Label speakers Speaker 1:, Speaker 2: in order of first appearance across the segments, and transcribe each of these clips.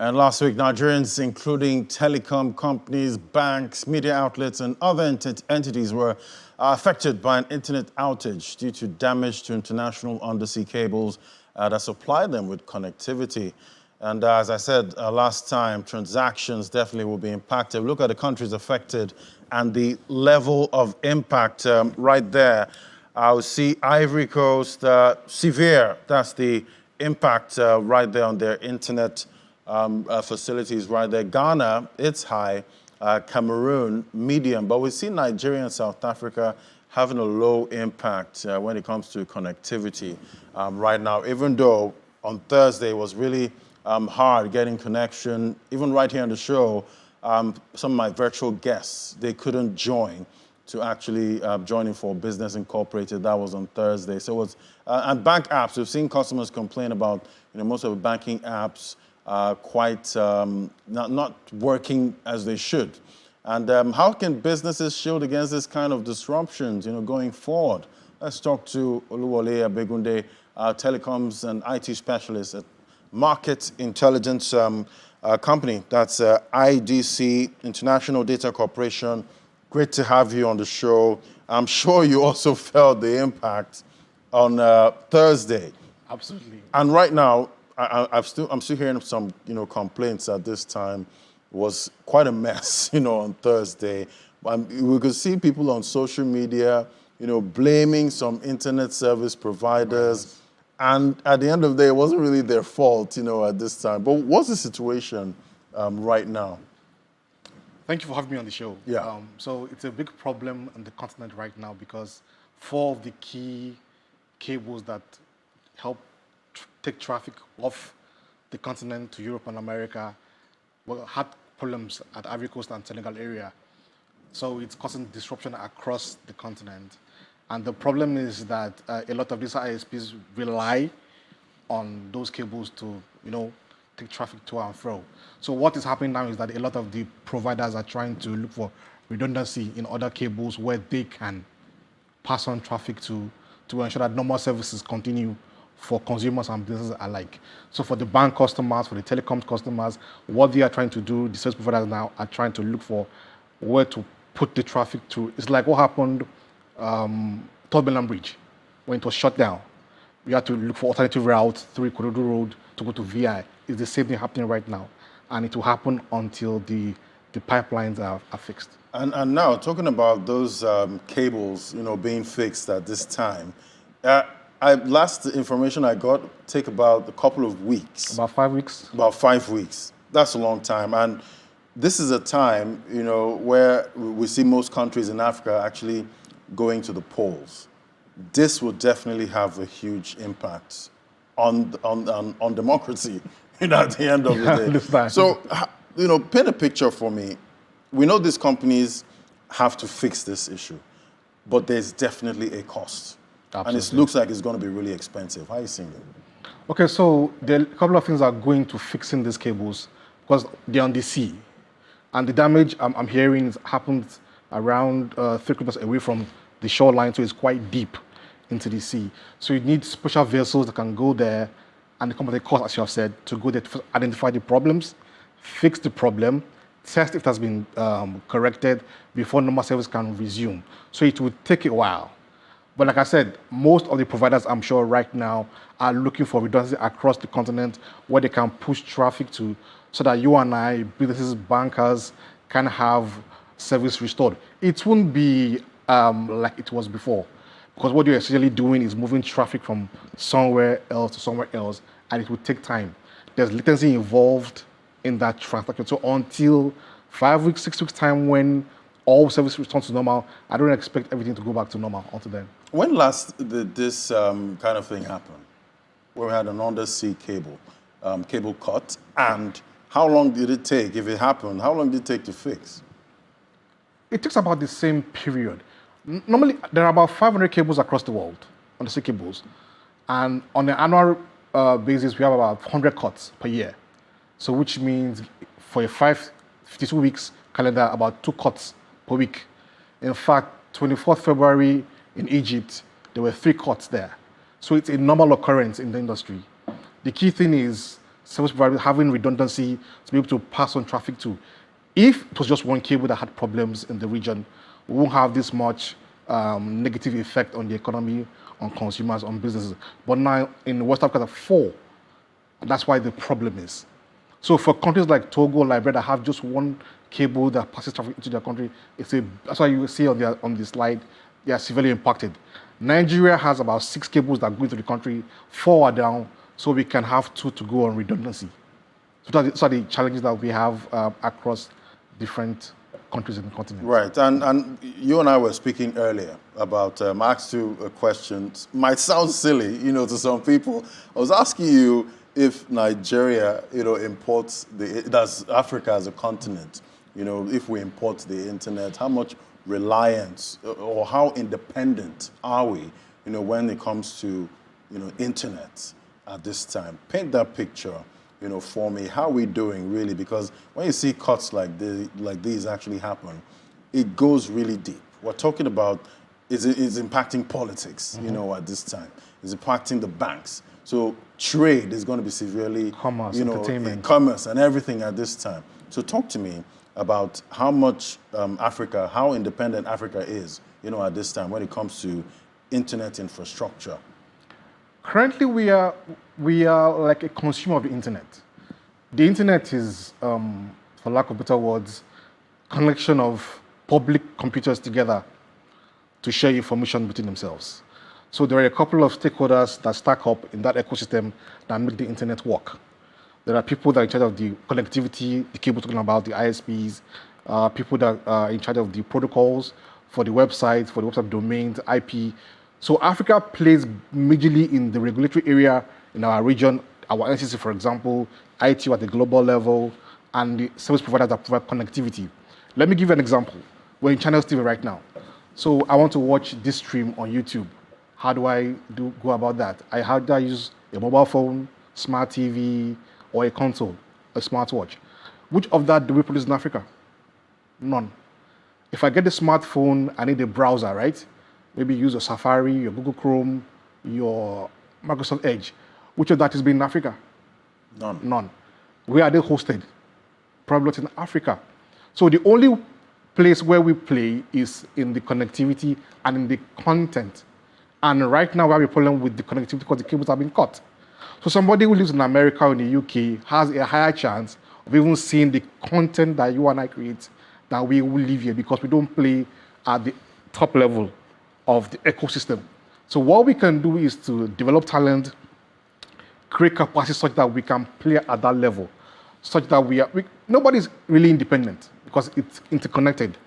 Speaker 1: And last week, Nigerians, including telecom companies, banks, media outlets, and other entities were affected by an internet outage due to damage to international undersea cables that supply them with connectivity. And as I said last time, transactions definitely will be impacted. Look at the countries affected and the level of impact right there. I will see Ivory Coast, severe. That's the impact right there on their internet facilities right there. Ghana, it's high. Cameroon, medium. But we see Nigeria and South Africa having a low impact when it comes to connectivity right now, even though on Thursday it was really hard getting connection. Even right here on the show, some of my virtual guests, they couldn't join to actually join in for Business Incorporated. That was on Thursday. So it was, and bank apps, we've seen customers complain about, most of the banking apps quite not working as they should. And how can businesses shield against this kind of disruptions, going forward? Let's talk to Oluwole Abegunde, telecoms and IT specialist at Market Intelligence Company. That's IDC, International Data Corporation. Great to have you on the show. I'm sure you also felt the impact on Thursday.
Speaker 2: Absolutely.
Speaker 1: And right now, I'm still hearing some, complaints at this time. It was quite a mess, on Thursday. We could see people on social media, blaming some internet service providers. And at the end of the day, it wasn't really their fault, at this time. But what's the situation right now?
Speaker 2: Thank you for having me on the show.
Speaker 1: Yeah.
Speaker 2: So it's a big problem on the continent right now because 4 of the key cables that help take traffic off the continent to Europe and America had problems at Ivory Coast and Senegal area. So it's causing disruption across the continent. And the problem is that a lot of these ISPs rely on those cables to, take traffic to and fro. So what is happening now is that a lot of the providers are trying to look for redundancy in other cables where they can pass on traffic to ensure that normal services continue for consumers and businesses alike. So for the bank customers, for the telecom customers, what they are trying to do, the service providers now are trying to look for where to put the traffic to. It's like what happened Third Mainland Bridge when it was shut down. We had to look for alternative routes through Ikorodu Road to go to VI. It's the same thing happening right now. And it will happen until the pipelines are fixed.
Speaker 1: And now, talking about those cables, being fixed at this time, last information I got take about a couple of weeks.
Speaker 2: About 5 weeks?
Speaker 1: About 5 weeks. That's a long time. And this is a time, where we see most countries in Africa actually going to the polls. This will definitely have a huge impact on democracy, at the end of the day. So, paint a picture for me. We know these companies have to fix this issue, but there's definitely a cost.
Speaker 2: Absolutely.
Speaker 1: And it looks like it's going to be really expensive. How are you seeing it?
Speaker 2: Okay, so a couple of things are going to fixing these cables because they're on the sea. And the damage I'm hearing happens around 3 kilometers away from the shoreline, so it's quite deep into the sea. So you need special vessels that can go there and they come at a cost, as you have said, to go there to identify the problems, fix the problem, test if it has been corrected before normal service can resume. So it will take a while. But like I said, most of the providers, I'm sure right now, are looking for redundancy across the continent where they can push traffic to so that you and I, businesses, bankers, can have service restored. It won't be like it was before because what you're essentially doing is moving traffic from somewhere else to somewhere else, and it will take time. There's latency involved in that transaction. So until 5 weeks, 6 weeks time when all service returns to normal, I don't expect everything to go back to normal until then.
Speaker 1: When last did this kind of thing happen? Where we had an undersea cable cut, and how long did it take, if it happened, how long did it take to fix?
Speaker 2: It takes about the same period. Normally, there are about 500 cables across the world, undersea cables, and on an annual basis, we have about 100 cuts per year. So which means for a 52 weeks calendar, about 2 cuts per week. In fact, 24th February in Egypt, there were 3 cuts there. So it's a normal occurrence in the industry. The key thing is service providers having redundancy to be able to pass on traffic to. If it was just one cable that had problems in the region, we won't have this much negative effect on the economy, on consumers, on businesses. But now in West Africa, there are 4. And that's why the problem is. So for countries like Togo, Liberia, that have just one cable that passes traffic into their country, that's why you see on the slide, they are severely impacted. Nigeria has about 6 cables that go into the country, 4 are down, so we can have 2 to go on redundancy. So those are the challenges that we have across different countries in the continent.
Speaker 1: Right, and you and I were speaking earlier about, I asked you a question, might sound silly, to some people. I was asking you if Nigeria, imports that's Africa as a continent, if we import the internet, how much reliance or how independent are we, when it comes to, internet at this time? Paint that picture, for me. How are we doing really? Because when you see cuts like these actually happen, it goes really deep. We're talking about is impacting politics, at this time. It's impacting the banks. So trade is going to be severely,
Speaker 2: commerce, entertainment,
Speaker 1: commerce and everything at this time. So talk to me about how much Africa, how independent Africa is, at this time when it comes to internet infrastructure.
Speaker 2: Currently, we are like a consumer of the internet. The internet is, for lack of better words, connection of public computers together to share information between themselves. So there are a couple of stakeholders that stack up in that ecosystem that make the internet work. There are people that are in charge of the connectivity, the cable talking about, the ISPs, people that are in charge of the protocols for the website domains, IP. So Africa plays majorly in the regulatory area in our region, our NCC, for example, ITU at the global level, and the service providers that provide connectivity. Let me give you an example. We're in Channels TV right now. So I want to watch this stream on YouTube. How do I go about that? How do I use a mobile phone, smart TV, or a console, a smartwatch? Which of that do we produce in Africa? None. If I get the smartphone, I need a browser, right? Maybe use your Safari, your Google Chrome, your Microsoft Edge. Which of that is being in Africa? None. Where are they hosted? Probably not in Africa. So the only place where we play is in the connectivity and in the content. And right now we have a problem with the connectivity because the cables have been cut. So somebody who lives in America or in the UK has a higher chance of even seeing the content that you and I create than we who live here because we don't play at the top level of the ecosystem. So what we can do is to develop talent, create capacity such that we can play at that level, such that nobody's really independent because it's interconnected.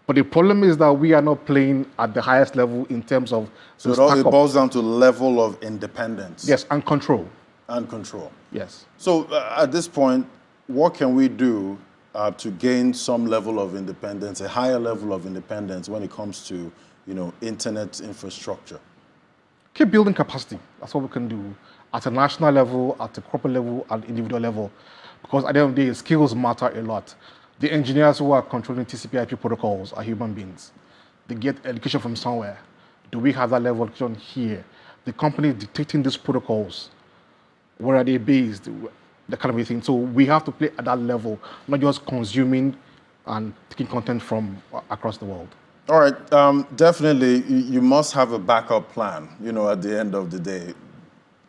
Speaker 2: But the problem is that we are not playing at the highest level in terms of...
Speaker 1: So it boils down to level of independence.
Speaker 2: Yes, and control.
Speaker 1: And control.
Speaker 2: Yes.
Speaker 1: So at this point, what can we do to gain some level of independence, a higher level of independence when it comes to, internet infrastructure?
Speaker 2: Keep building capacity. That's what we can do at a national level, at a corporate level, at the individual level. Because at the end of the day, skills matter a lot. The engineers who are controlling TCP/IP protocols are human beings. They get education from somewhere. Do we have that level of education here? The company dictating these protocols, where are they based? That kind of thing. So we have to play at that level, not just consuming and taking content from across the world.
Speaker 1: All right, definitely you must have a backup plan, at the end of the day.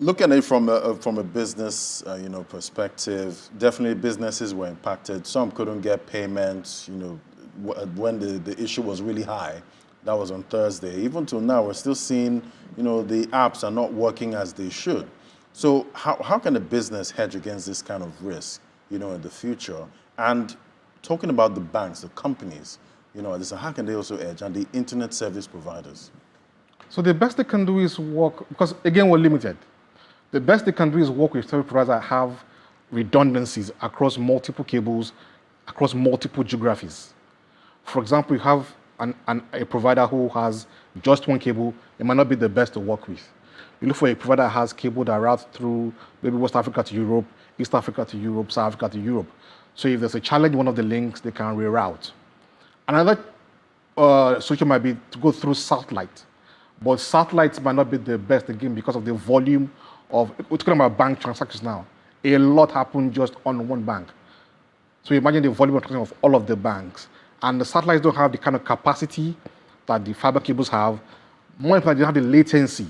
Speaker 1: Looking at it from a business, perspective, definitely businesses were impacted. Some couldn't get payments, when the issue was really high. That was on Thursday. Even till now, we're still seeing, the apps are not working as they should. So how can a business hedge against this kind of risk, in the future? And talking about the banks, the companies, how can they also hedge? And the internet service providers?
Speaker 2: So the best they can do is work, because again, we're limited. The best they can do is work with service providers that have redundancies across multiple cables, across multiple geographies. For example, you have a provider who has just one cable, it might not be the best to work with. You look for a provider that has cable that routes through maybe West Africa to Europe, East Africa to Europe, South Africa to Europe. So if there's a challenge, one of the links, they can reroute. Another solution might be to go through satellite. But satellites might not be the best again because of the volume of, we're talking about bank transactions now. a lot happen just on one bank. So imagine the volume of all of the banks. And the satellites don't have the kind of capacity that the fiber cables have. More importantly, they have the latency.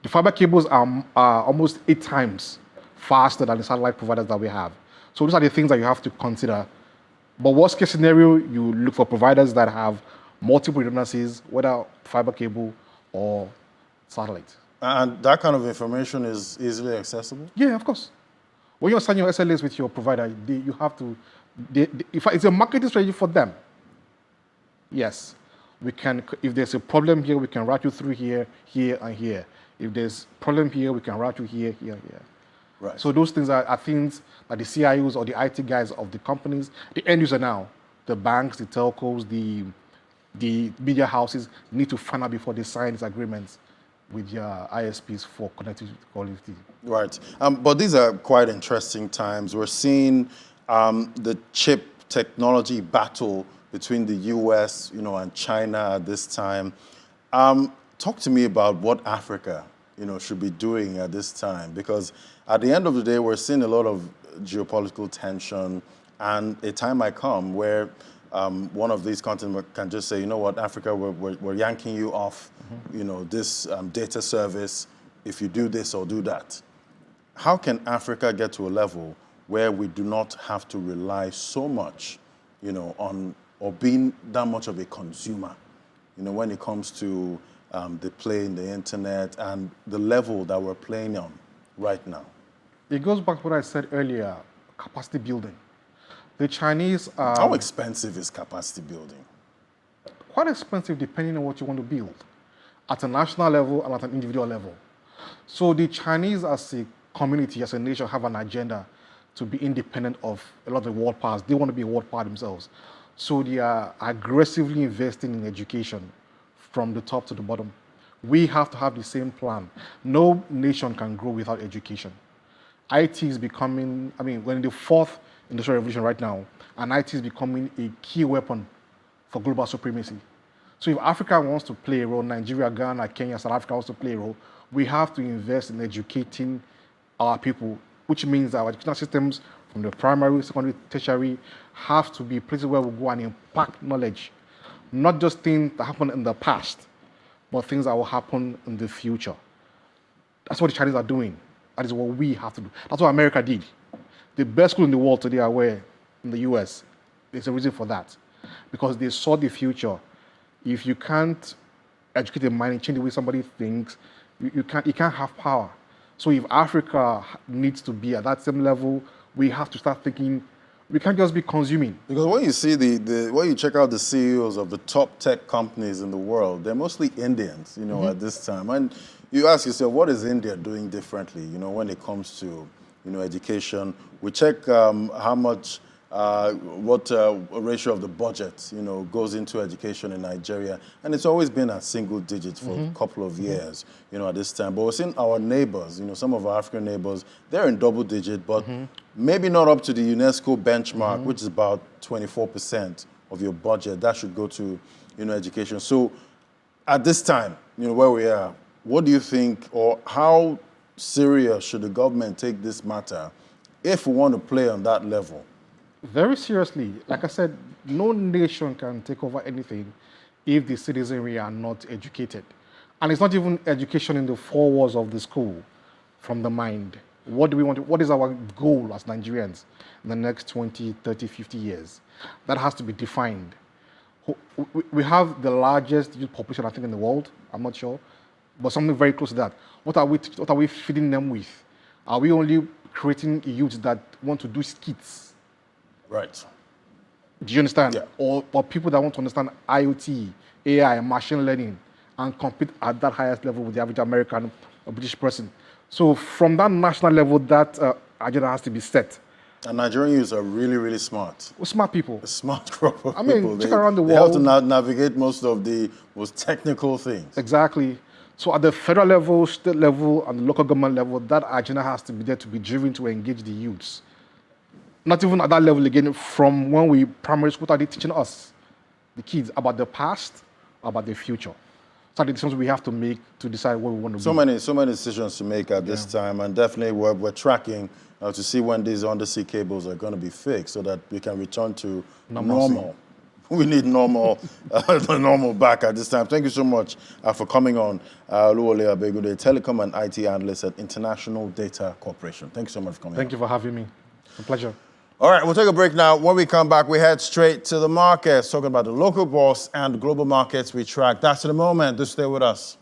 Speaker 2: The fiber cables are almost 8 times faster than the satellite providers that we have. So those are the things that you have to consider. But worst case scenario, you look for providers that have multiple redundancies, whether fiber cable or satellite.
Speaker 1: And that kind of information is easily accessible?
Speaker 2: Yeah, of course. When you're signing your SLAs with your provider, you have to, in fact, it's a marketing strategy for them. Yes, we can, if there's a problem here, we can route you through here, here, and here. If there's a problem here, we can route you here, here, here.
Speaker 1: Right.
Speaker 2: So those things are things that the CIOs or the IT guys of the companies, the end user now, the banks, the telcos, the media houses need to find out before they sign these agreements with your ISPs for connectivity quality.
Speaker 1: Right. But these are quite interesting times. We're seeing the chip technology battle between the US, and China at this time. Talk to me about what Africa, should be doing at this time, because at the end of the day, we're seeing a lot of geopolitical tension, and a time might come where one of these continents can just say, you know what, Africa, we're yanking you off, this data service. If you do this or do that. How can Africa get to a level where we do not have to rely so much, on or being that much of a consumer, when it comes to the play in the internet and the level that we're playing on right now?
Speaker 2: It goes back to what I said earlier, capacity building. The Chinese are...
Speaker 1: How expensive is capacity building?
Speaker 2: Quite expensive depending on what you want to build, at a national level and at an individual level. So the Chinese as a community, as a nation, have an agenda to be independent of a lot of the world powers. They want to be a world power themselves. So they are aggressively investing in education from the top to the bottom. We have to have the same plan. No nation can grow without education. IT is becoming, we're in the 4th industrial revolution right now, and IT is becoming a key weapon for global supremacy. So if Africa wants to play a role, Nigeria, Ghana, Kenya, South Africa wants to play a role, we have to invest in educating our people, which means our educational systems from the primary, secondary, tertiary have to be places where we go and impact knowledge. Not just things that happened in the past, but things that will happen in the future. That's what the Chinese are doing. That is what we have to do. That's what America did. The best school in the world today are where? In the US. There's a reason for that. Because they saw the future. If you can't educate the mind and change the way somebody thinks, you can't have power. So if Africa needs to be at that same level, we have to start thinking, we can't just be consuming.
Speaker 1: Because when you see when you check out the CEOs of the top tech companies in the world, they're mostly Indians, at this time. And you ask yourself, what is India doing differently, when it comes to, education? We check how much, what ratio of the budget, goes into education in Nigeria. And it's always been at single digits for a couple of years, at this time. But we're seeing our neighbors, some of our African neighbors, they're in double digit, but maybe not up to the UNESCO benchmark, which is about 24% of your budget. That should go to, education. So at this time, where we are, what do you think, or how serious should the government take this matter if we want to play on that level?
Speaker 2: Very seriously. Like I said, no nation can take over anything if the citizenry are not educated. And it's not even education in the 4 walls of the school, from the mind. What do we want? What is our goal as Nigerians in the next 20, 30, 50 years? That has to be defined. We have the largest youth population, I think, in the world. I'm not sure. But something very close to that. What are we feeding them with? Are we only creating youths that want to do skits?
Speaker 1: Right.
Speaker 2: Do you understand?
Speaker 1: Yeah.
Speaker 2: Or people that want to understand IoT, AI, machine learning, and compete at that highest level with the average American or British person. So from that national level, that agenda has to be set.
Speaker 1: And Nigerian youths are really, really smart.
Speaker 2: We're smart people.
Speaker 1: A smart group of
Speaker 2: I mean,
Speaker 1: people.
Speaker 2: check around the
Speaker 1: They have
Speaker 2: world.
Speaker 1: to navigate most of the most technical things.
Speaker 2: Exactly. So at the federal level, state level, and the local government level, that agenda has to be there to be driven to engage the youths. Not even at that level again, from when we primary school, what are they teaching us, the kids, about the past, about the future? are the decisions we have to make to decide what we want to
Speaker 1: So
Speaker 2: be.
Speaker 1: many decisions to make at this time, and definitely we're tracking to see when these undersea cables are going to be fixed so that we can return to normal. We need normal, normal back at this time. Thank you so much for coming on. Oluwole Abegude, Telecom and IT Analyst at International Data Corporation. Thank you so much for coming
Speaker 2: Thank you for having me. It's a pleasure.
Speaker 1: All right, we'll take a break now. When we come back, we head straight to the markets, talking about the local bourse and global markets we track. That's in a moment. Just stay with us.